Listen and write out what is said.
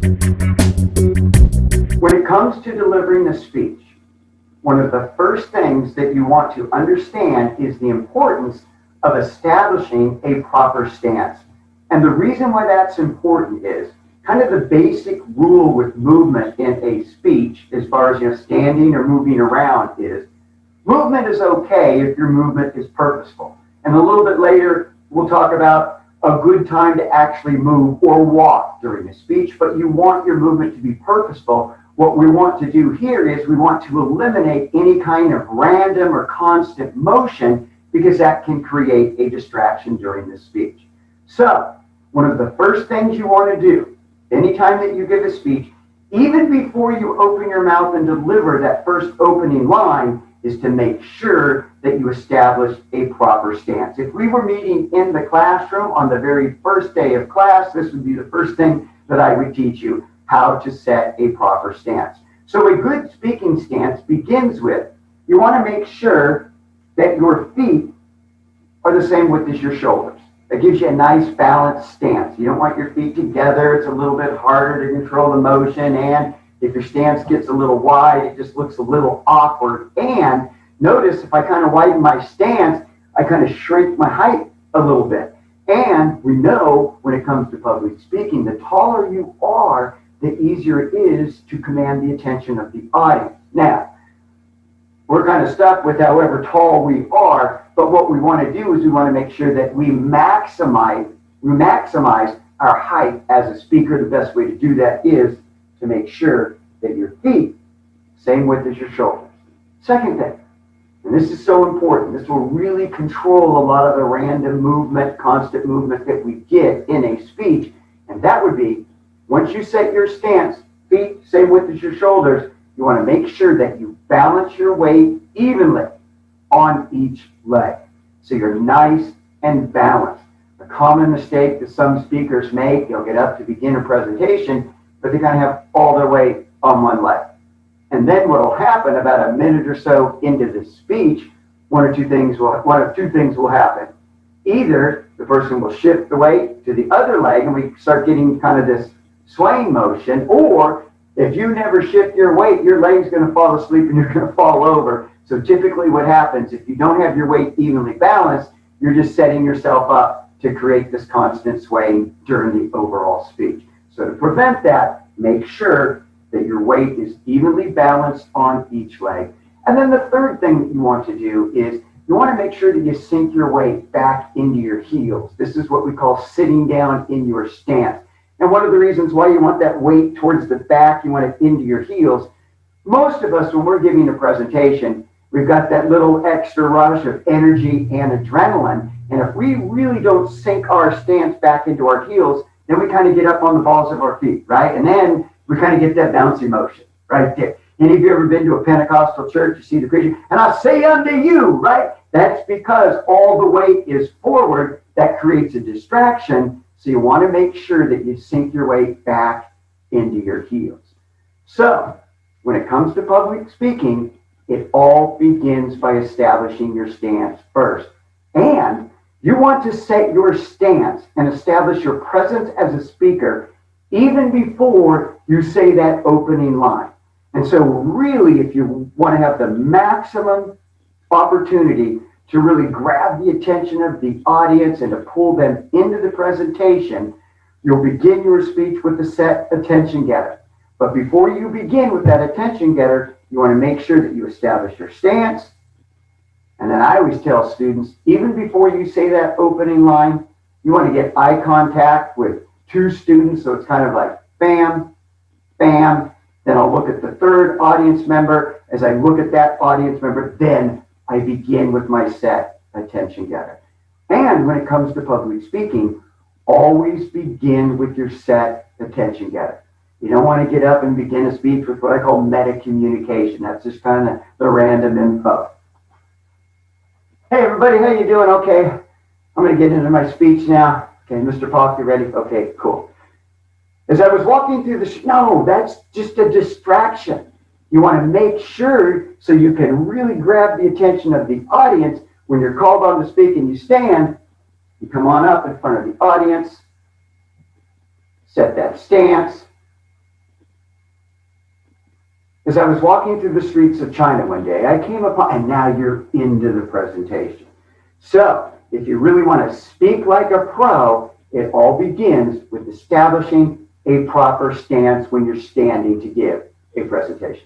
When it comes to delivering a speech, one of the first things that you want to understand is the importance of establishing a proper stance. And the reason why that's important is kind of the basic rule with movement in a speech, as far as standing or moving around, is movement is okay if your movement is purposeful. And a little bit later, we'll talk about a good time to actually move or walk during a speech, but you want your movement to be purposeful. What we want to do here is we want to eliminate any kind of random or constant motion, because that can create a distraction during the speech. So, one of the first things you want to do anytime that you give a speech, even before you open your mouth and deliver that first opening line, is to make sure that you establish a proper stance. If we were meeting in the classroom on the very first day of class, this would be the first thing that I would teach you, how to set a proper stance. So a good speaking stance begins with, you want to make sure that your feet are the same width as your shoulders. That gives you a nice balanced stance. You don't want your feet together. It's a little bit harder to control the motion, and if your stance gets a little wide, it just looks a little awkward. And notice if I kind of widen my stance, I kind of shrink my height a little bit. And we know when it comes to public speaking, the taller you are, the easier it is to command the attention of the audience. Now, we're kind of stuck with however tall we are, but what we want to do is we want to make sure that we maximize our height as a speaker. The best way to do that is to make sure that your feet, same width as your shoulders. Second thing, and this is so important, this will really control a lot of the random movement, constant movement that we get in a speech, and that would be, once you set your stance, feet, same width as your shoulders, you want to make sure that you balance your weight evenly on each leg. So you're nice and balanced. A common mistake that some speakers make, they'll get up to begin a presentation, but they kind of have all their weight on one leg. And then what will happen about a minute or so into the speech, one of two things will happen. Either the person will shift the weight to the other leg and we start getting kind of this swaying motion, or if you never shift your weight, your leg's going to fall asleep and you're going to fall over. So typically what happens, if you don't have your weight evenly balanced, you're just setting yourself up to create this constant swaying during the overall speech. So to prevent that, make sure that your weight is evenly balanced on each leg. And then the third thing that you want to do is you want to make sure that you sink your weight back into your heels. This is what we call sitting down in your stance. And one of the reasons why you want that weight towards the back, you want it into your heels, most of us, when we're giving a presentation, we've got that little extra rush of energy and adrenaline. And if we really don't sink our stance back into our heels, then we kind of get up on the balls of our feet, right? And then we kind of get that bouncy motion right there. Any of you ever been to a Pentecostal church? You see the preacher, and I say unto you, right? That's because all the weight is forward. That creates a distraction. So you want to make sure that you sink your weight back into your heels. So when it comes to public speaking, it all begins by establishing your stance first. And you want to set your stance and establish your presence as a speaker even before you say that opening line. And so really, if you want to have the maximum opportunity to really grab the attention of the audience and to pull them into the presentation, you'll begin your speech with a set attention getter. But before you begin with that attention getter, you want to make sure that you establish your stance. And then I always tell students, even before you say that opening line, you want to get eye contact with two students. So it's kind of like bam, bam. Then I'll look at the third audience member. As I look at that audience member, then I begin with my set attention getter. And when it comes to public speaking, always begin with your set attention getter. You don't want to get up and begin a speech with what I call meta communication. That's just kind of the random info. Hey everybody, how you doing? Okay, I'm going to get into my speech now. Okay, Mr. Falk, you ready? Okay, cool. As I was walking through no, that's just a distraction. You want to make sure so you can really grab the attention of the audience. When you're called on to speak and you stand, you come on up in front of the audience, set that stance, As I was walking through the streets of China one day, I came upon, and now you're into the presentation. So, if you really want to speak like a pro, it all begins with establishing a proper stance when you're standing to give a presentation.